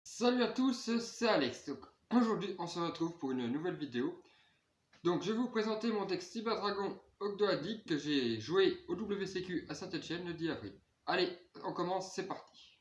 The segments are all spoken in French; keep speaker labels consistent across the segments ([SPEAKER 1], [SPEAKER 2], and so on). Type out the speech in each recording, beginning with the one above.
[SPEAKER 1] Salut à tous, c'est Alex. Donc, aujourd'hui, on se retrouve pour une nouvelle vidéo. Donc, je vais vous présenter mon deck Cyber Dragon Ogdoadic que j'ai joué au WCQ à Saint-Etienne le 10 avril. Allez, on commence, c'est parti.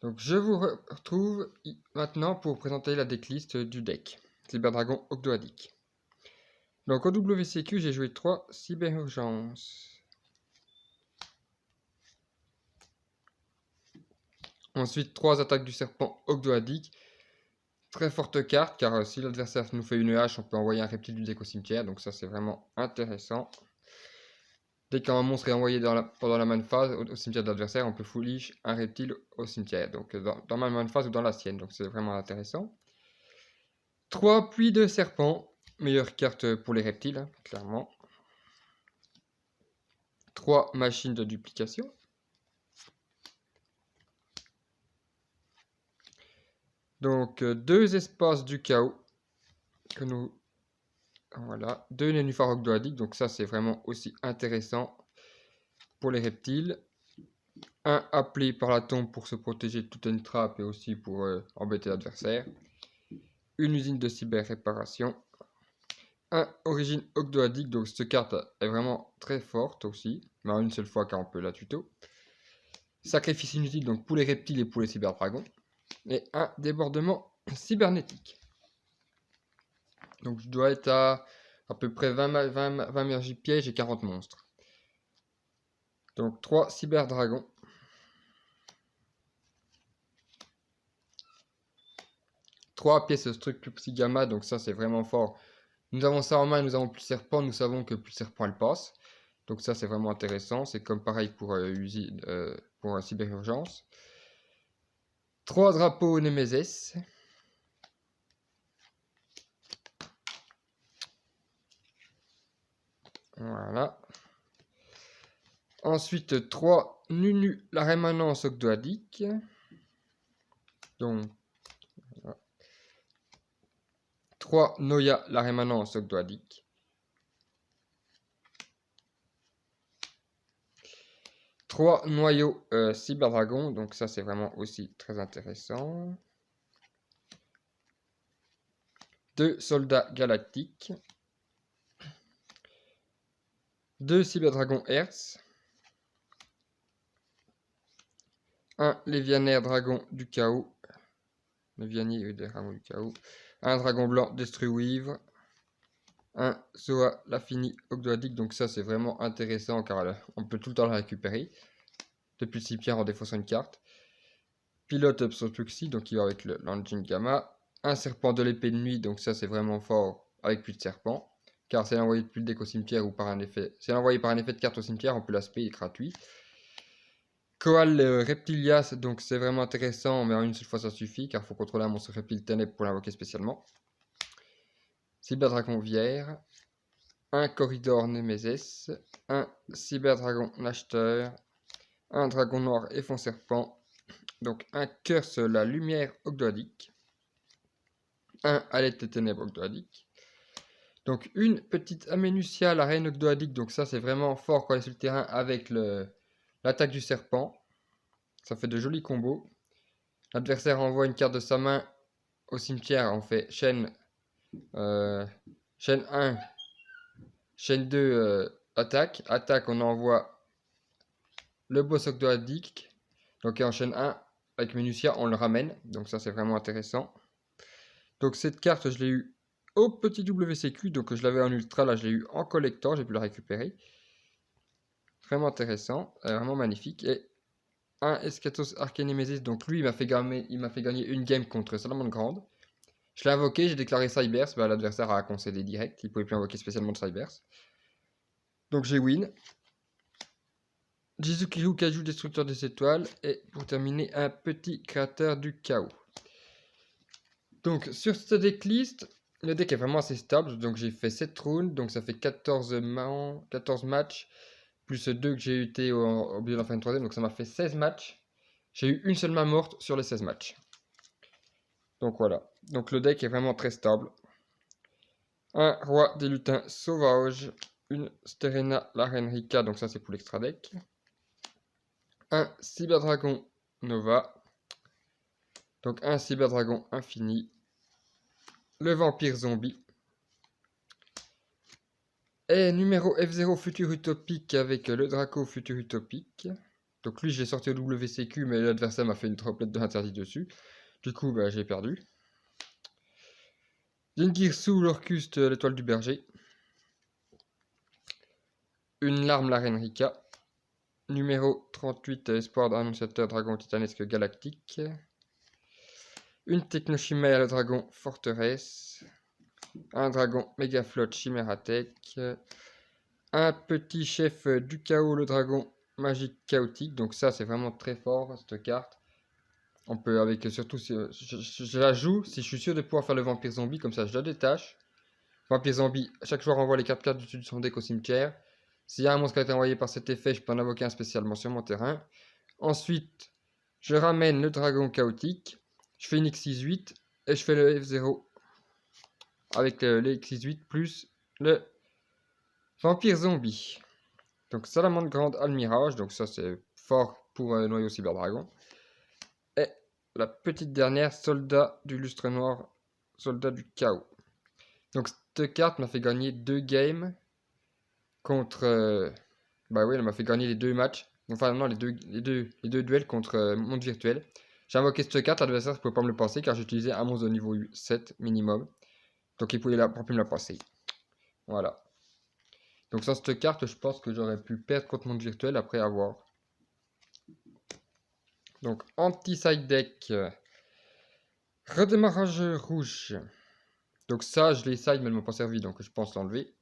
[SPEAKER 1] Donc, je vous retrouve maintenant pour présenter la decklist du deck Cyber Dragon Ogdoadic. Donc, au WCQ, j'ai joué 3 Cyber Urgence. Ensuite, 3 attaques du serpent Ogdoadic. Très forte carte, car si l'adversaire nous fait une hache, on peut envoyer un reptile du deck au cimetière, donc ça c'est vraiment intéressant. Dès qu'un monstre est envoyé pendant la main phase au cimetière de l'adversaire, on peut foolish un reptile au cimetière, donc dans ma main phase ou dans la sienne, donc c'est vraiment intéressant. 3 puits de serpent, meilleure carte pour les reptiles, hein, clairement. 3 machines de duplication. Donc 2 espaces du chaos que nous... Voilà, 2 nénuphars ogdoadiques, donc ça c'est vraiment aussi intéressant pour les reptiles. Un appelé par la tombe pour se protéger de toute une trappe et aussi pour embêter l'adversaire. Une usine de cyber réparation. Un origine ogdoadique, donc cette carte est vraiment très forte aussi, mais en une seule fois car on peut la tuto. Sacrifice inutile donc pour les reptiles et pour les cyberdragons. Et un débordement cybernétique. Donc je dois être à peu près 20 magie pièges et 40 monstres. Donc 3 cyberdragons. 3 pièces structure psy gamma, donc ça c'est vraiment fort. Nous avons ça en main, nous avons plus serpent, nous savons que plus serpent elle passe. Donc ça c'est vraiment intéressant, c'est comme pareil pour cyber urgence. 3 drapeaux Nemesis. Voilà. Ensuite 3 Nunu la rémanence ogdoadique. Donc 3 Noya la rémanence ogdoadique. 3 noyaux cyberdragon, donc ça c'est vraiment aussi très intéressant. 2 soldats galactiques. 2 cyberdragons Hertz. 1 lévianaire dragon du chaos. Lévianier des dragons du chaos. 1 dragon blanc Destruivre. 1 Zoa l'Affini Ogdoadic, donc ça c'est vraiment intéressant car on peut tout le temps la récupérer. Depuis le cimetière en défaussant une carte. Pilote Psotuxi, donc il va avec l'engine gamma. Un serpent de l'épée de nuit, donc ça c'est vraiment fort avec plus de serpent. Car c'est envoyé depuis le deck au cimetière ou par un effet. C'est envoyé par un effet de carte au cimetière, on peut l'aspect, il est gratuit. Koal Reptilias, donc c'est vraiment intéressant, mais en une seule fois ça suffit, car il faut contrôler un monstre reptile ténèbres pour l'invoquer spécialement. Cyberdragon Vière. Un corridor Nemesis. Un cyberdragon acheteur. Un dragon noir et fond serpent. Donc un curse la lumière ogdoadique. Un alerte des ténèbres ogdoadique. Donc une petite Aménusia la reine ogdoadique. Donc ça c'est vraiment fort quand elle est sur le terrain avec l'attaque du serpent. Ça fait de jolis combos. L'adversaire envoie une carte de sa main au cimetière. On fait chaîne 1, chaîne 2 attaque. Attaque on envoie le boss ogdoadique. Donc en chaîne 1 avec Menusia on le ramène. Donc ça c'est vraiment intéressant. Donc cette carte, je l'ai eu au petit WCQ, donc je l'avais en ultra, là je l'ai eu en collector, j'ai pu la récupérer. Vraiment intéressant, vraiment magnifique. Et un Eschatos Arcanemesis, donc lui il m'a fait gagner une game contre Salamandre Grande. Je l'ai invoqué, j'ai déclaré Cybers, bah, l'adversaire a concédé direct, il pouvait plus invoquer spécialement de Cybers. Donc j'ai win. Jizukiru Kaju, destructeur des étoiles, et pour terminer, un petit créateur du chaos. Donc sur cette decklist, le deck est vraiment assez stable, donc j'ai fait 7 rounds, donc ça fait 14 matchs, plus 2 que j'ai été au milieu de la fin de 3ème, donc ça m'a fait 16 matchs. J'ai eu une seule main morte sur les 16 matchs. Donc voilà. Donc le deck est vraiment très stable. Un roi des lutins sauvage. Une Sterena la reine Rika. Donc ça c'est pour l'extra deck. Un Cyberdragon Nova. Donc un Cyberdragon infini. Le vampire zombie. Et numéro F0 futur utopique avec le Draco futur utopique. Donc lui j'ai sorti au WCQ mais l'adversaire m'a fait une triplette de l'interdit dessus. Du coup bah, j'ai perdu. Jingirsu l'Orcuste l'étoile du berger. Une larme la reine Rika. Numéro 38 espoir d'annonciateur dragon titanesque galactique. Une technochimère le dragon forteresse. Un dragon méga flotte chimératech. Un petit chef du chaos le dragon magique chaotique. Donc ça c'est vraiment très fort cette carte. On peut avec surtout si je la joue si je suis sûr de pouvoir faire le vampire zombie comme ça je la détache. Vampire zombie, chaque joueur envoie les cartes dessus de son deck au cimetière. S'il y a un monstre qui a été envoyé par cet effet, je peux en invoquer un spécialement sur mon terrain. Ensuite, je ramène le dragon chaotique. Je fais une X68 et je fais le F0 avec les X68 plus le vampire zombie. Donc salamandre grande almirage, donc ça c'est fort pour un noyau cyberdragon. Et la petite dernière, soldat du lustre noir, soldat du chaos. Donc cette carte m'a fait gagner 2 games contre... bah oui, elle m'a fait gagner les 2 matchs. Enfin non, les deux duels contre monde virtuel. J'ai invoqué cette carte, l'adversaire ne pouvait pas me le passer car j'utilisais un monstre de niveau 7 minimum. Donc il pouvait pas pu me la passer. Voilà. Donc sans cette carte, je pense que j'aurais pu perdre contre monde virtuel après avoir. Donc anti-side deck. Redémarrage rouge. Donc ça, je l'ai side mais elle m'a pas servi donc je pense l'enlever.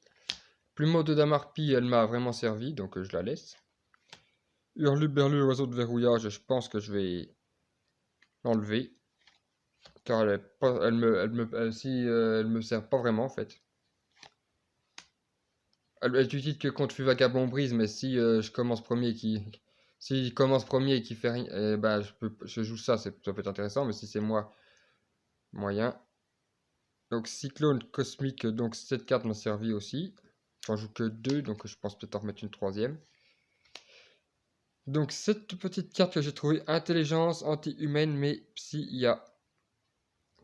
[SPEAKER 1] Plumeau de Damarpi, elle m'a vraiment servi donc je la laisse. Hurluberlu, oiseau de verrouillage, je pense que je vais l'enlever. Car elle me sert pas vraiment en fait. Elle est utile que contre Vagabond Brise, mais si je commence premier s'il commence premier et qu'il fait rien, bah, je joue ça, ça peut être intéressant, mais si c'est moi, moyen. Donc Cyclone Cosmique, donc cette carte m'a servi aussi. J'en joue que 2, donc je pense peut-être en remettre une 3e. Donc cette petite carte que j'ai trouvée, intelligence anti-humaine mais psy-IA.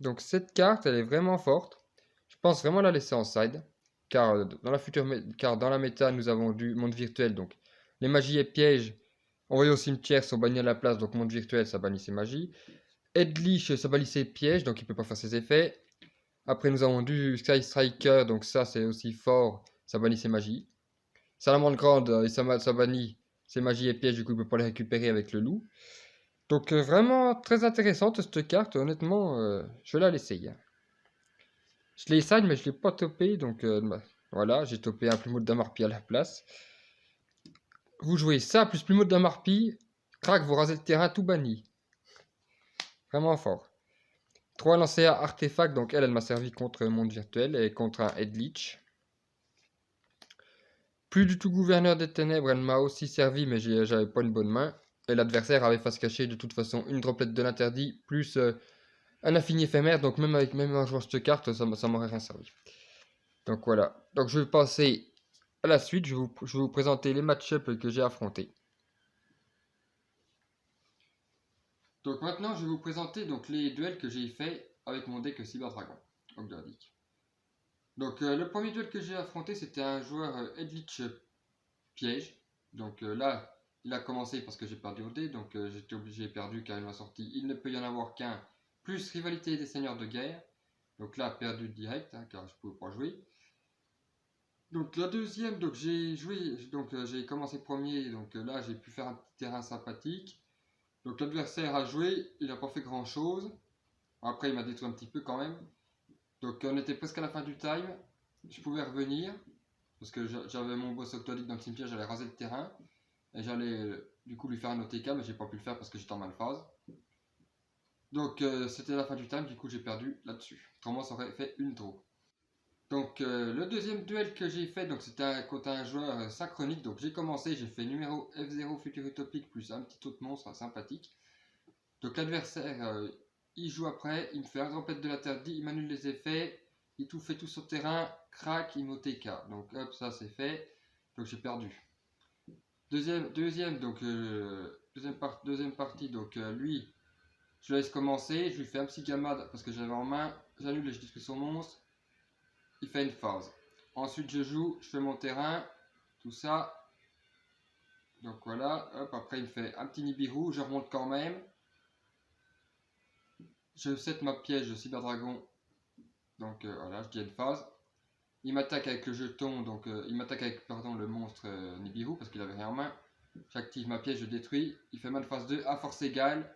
[SPEAKER 1] Donc cette carte, elle est vraiment forte. Je pense vraiment la laisser en side. Car dans la méta, nous avons du monde virtuel. Donc les magies et pièges envoyés au cimetière sont bannis à la place. Donc monde virtuel, ça bannit ses magies. Edlich, ça bannit ses pièges. Donc il peut pas faire ses effets. Après, nous avons du Sky Striker. Donc ça, c'est aussi fort. Ça bannit ses magies. Salamandre grande, ça bannit ses magies et pièges. Du coup, il peut pas les récupérer avec le loup. Donc vraiment très intéressante cette carte. Honnêtement, je vais la laisser. Je l'ai side mais je l'ai pas topé, donc voilà, j'ai topé un plumeau de Damarpi à la place. Vous jouez ça plus plumeau de Damarpi, crac, vous rasez le terrain tout banni. Vraiment fort. 3 lancers à artefact, donc elle m'a servi contre monde virtuel et contre un Headleech. Plus du tout gouverneur des ténèbres, elle m'a aussi servi, mais j'avais pas une bonne main. Et l'adversaire avait face cachée de toute façon une droplette de l'interdit, plus un infini éphémère, donc même en jouant cette carte, ça m'aurait rien servi. Donc voilà. Donc je vais passer à la suite. Je vais vous présenter les match-ups que j'ai affrontés. Donc maintenant, je vais vous présenter donc, les duels que j'ai fait avec mon deck Cyberdragon. Donc le premier duel que j'ai affronté, c'était un joueur Edlich piège. Donc là, il a commencé parce que j'ai perdu au dé. Donc j'étais obligé, perdu car il m'a sorti. Il ne peut y en avoir qu'un. Plus rivalité des seigneurs de guerre. Donc là, perdu direct, hein, car je ne pouvais pas jouer. Donc la deuxième, donc j'ai joué, donc j'ai commencé premier, donc là j'ai pu faire un petit terrain sympathique. Donc l'adversaire a joué, il n'a pas fait grand chose. Après il m'a détruit un petit peu quand même. Donc on était presque à la fin du time. Je pouvais revenir parce que j'avais mon boss octodique dans le cimetière, j'allais raser le terrain et j'allais du coup lui faire un OTK, mais j'ai pas pu le faire parce que j'étais en malphase. Donc c'était la fin du time, du coup j'ai perdu là-dessus. Autrement ça aurait fait une draw. Donc le deuxième duel que j'ai fait, donc c'était contre un joueur synchronique. Donc j'ai commencé, j'ai fait numéro F0 futur utopique plus un petit autre monstre sympathique. Donc l'adversaire il joue après, il me fait un tempête de l'interdit, il m'annule les effets, il tout fait tout sur terrain, crac, il m'OTK. Donc hop, ça c'est fait. Donc j'ai perdu. Deuxième partie, donc lui, je le laisse commencer, je lui fais un petit gamma parce que j'avais en main, j'annule et je détruis son monstre, il fait une phase. Ensuite je joue, je fais mon terrain, tout ça. Donc voilà, hop, après il me fait un petit Nibiru, je remonte quand même. Je set ma piège de Cyberdragon, donc voilà, je dis une phase. Il m'attaque avec le jeton, donc il m'attaque avec pardon, le monstre Nibiru parce qu'il avait rien en main. J'active ma pièce, je détruis. Il fait mal phase 2 à force égale.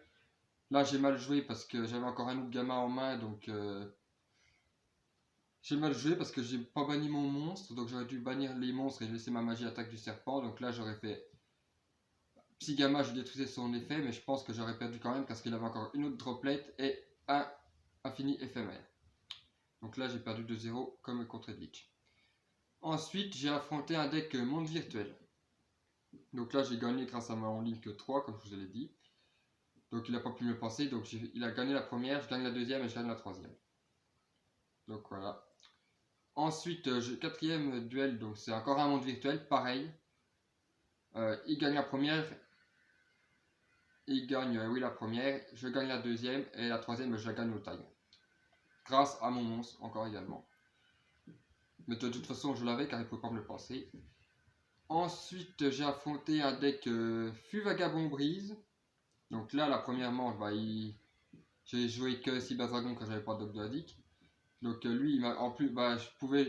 [SPEAKER 1] Là j'ai mal joué parce que j'avais encore un autre gamin en main, donc j'ai mal joué parce que j'ai pas banni mon monstre, donc j'aurais dû bannir les monstres et laisser ma magie attaque du serpent. Donc là j'aurais fait Psy Gamma, je détruisais son effet, mais je pense que j'aurais perdu quand même parce qu'il avait encore une autre droplet et un infini éphémère. Donc là j'ai perdu 2-0 comme contre Edlich. Ensuite j'ai affronté un deck monde virtuel. Donc là j'ai gagné grâce à mon Link 3 comme je vous l'ai dit. Donc il n'a pas pu me passer, donc il a gagné la première, je gagne la deuxième et je gagne la troisième. Donc voilà. Ensuite, quatrième duel, donc c'est encore un monde virtuel, pareil. Il gagne la première, il gagne oui la première, je gagne la deuxième et la troisième je la gagne au time. Grâce à mon monstre, encore également. Mais de toute façon je l'avais car il ne pouvait pas me le passer. Ensuite j'ai affronté un deck Fût Vagabond Brise. Donc là la première manche, j'ai joué que Cyberdragon quand j'avais pas de Dogdodic. Donc lui, il m'a en plus,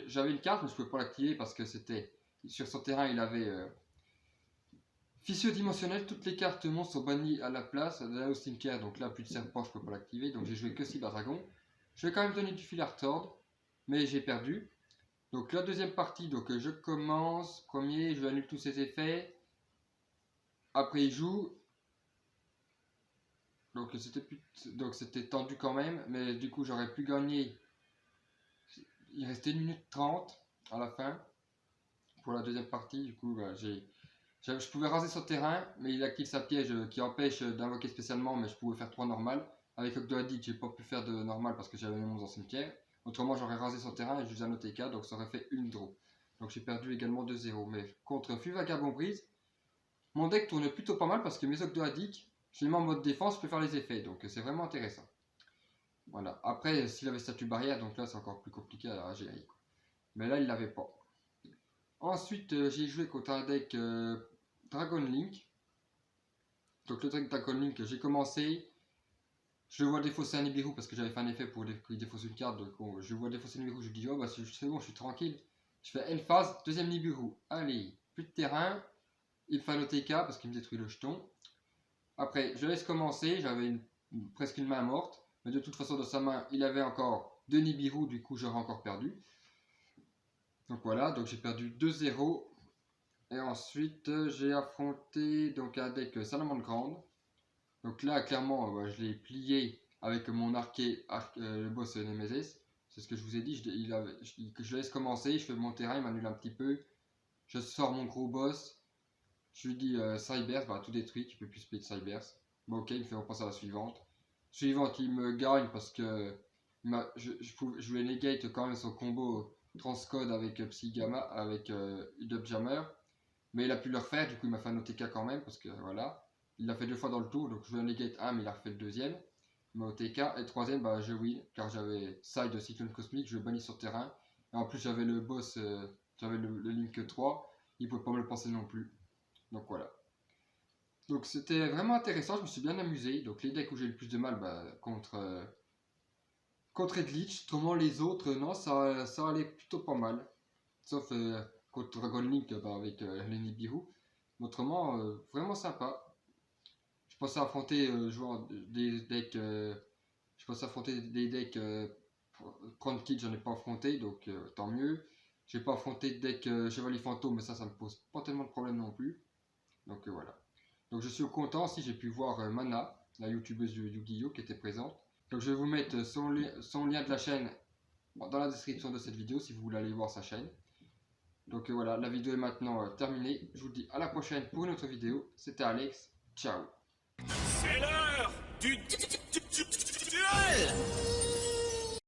[SPEAKER 1] j'avais une carte mais je pouvais pas l'activer parce que c'était sur son terrain, il avait Fissure dimensionnelle, toutes les cartes monstres sont bannies à la place, là au cimetière, donc là plus de serpent, je peux pas l'activer, donc j'ai joué que Cyberdragon. Je vais quand même donner du fil à retordre, mais j'ai perdu. Donc la deuxième partie, donc je commence, premier, je annule tous ses effets. Après il joue. Donc c'était tendu quand même, mais du coup j'aurais pu gagner. Il restait 1 minute 30 à la fin pour la deuxième partie. Du coup, je pouvais raser son terrain, mais il active sa piège qui empêche d'invoquer spécialement, mais je pouvais faire 3 normales. Avec Ogdoadic, j'ai pas pu faire de normal parce que j'avais mes monstres en cimetière. Autrement, j'aurais rasé son terrain et je faisais un OTK, donc ça aurait fait une draw. Donc j'ai perdu également 2-0. Mais contre Fût Vagabond Brise, mon deck tourne plutôt pas mal parce que mes Ogdoadic, je les mets en mode défense, je peux faire les effets, donc c'est vraiment intéressant. Voilà. Après, s'il avait statut barrière, donc là c'est encore plus compliqué à gérer. Mais là, il l'avait pas. Ensuite, j'ai joué contre un deck Dragon Link. Donc le deck Dragon Link, j'ai commencé. Je le vois défausser un Nibiru parce que j'avais fait un effet pour qu'il défausse une carte. Donc je vois défausser un Nibiru, je dis oh bah c'est bon, je suis tranquille. Je fais N phase, deuxième Nibiru. Allez, plus de terrain. Il fait un OTK parce qu'il me détruit le jeton. Après, je laisse commencer. J'avais presque une main morte. Mais de toute façon, dans sa main, il avait encore 2 Nibiru. Du coup, j'aurais encore perdu. Donc voilà, donc j'ai perdu 2-0. Et ensuite, j'ai affronté donc un deck Salamandre Grande. Donc là, clairement, je l'ai plié avec mon arqué, le boss Nemesis. C'est ce que je vous ai dit, je laisse commencer, je fais mon terrain, il m'annule un petit peu. Je sors mon gros boss. Je lui dis Cybers, tout détruit, tu peux plus split Cybers. Bon ok, il me fait on passe à la suivante. Suivante, il me gagne parce que je voulais negate quand même son combo Transcode avec Psy Gamma, avec Dub Jammer. Mais il a pu le refaire, du coup il m'a fait un OTK quand même, parce que voilà. Il l'a fait 2 fois dans le tour, donc je voulais negate 1, mais il a refait le deuxième. Il m'a OTK, et le troisième, je win, car j'avais side de Cyclone Cosmique, je bannis sur terrain. Et en plus j'avais le boss, j'avais le Link 3, il pouvait pas me le passer non plus. Donc voilà. Donc c'était vraiment intéressant, je me suis bien amusé. Donc les decks où j'ai le plus de mal contre Edlich, autrement les autres, non, ça allait plutôt pas mal. Sauf contre Dragon Link avec les Nibiru. Autrement, vraiment sympa. Je pensais affronter des decks. Je pensais affronter des decks prendre kit, j'en ai pas affronté, donc tant mieux. J'ai pas affronté de deck Chevalier Fantôme, mais ça me pose pas tellement de problème non plus. Donc voilà. Donc je suis content si j'ai pu voir Mana, la youtubeuse de Yu-Gi-Oh qui était présente. Donc je vais vous mettre son lien de la chaîne dans la description de cette vidéo si vous voulez aller voir sa chaîne. Donc voilà, la vidéo est maintenant terminée. Je vous dis à la prochaine pour une autre vidéo. C'était Alex. Ciao.
[SPEAKER 2] C'est l'heure du virtuel.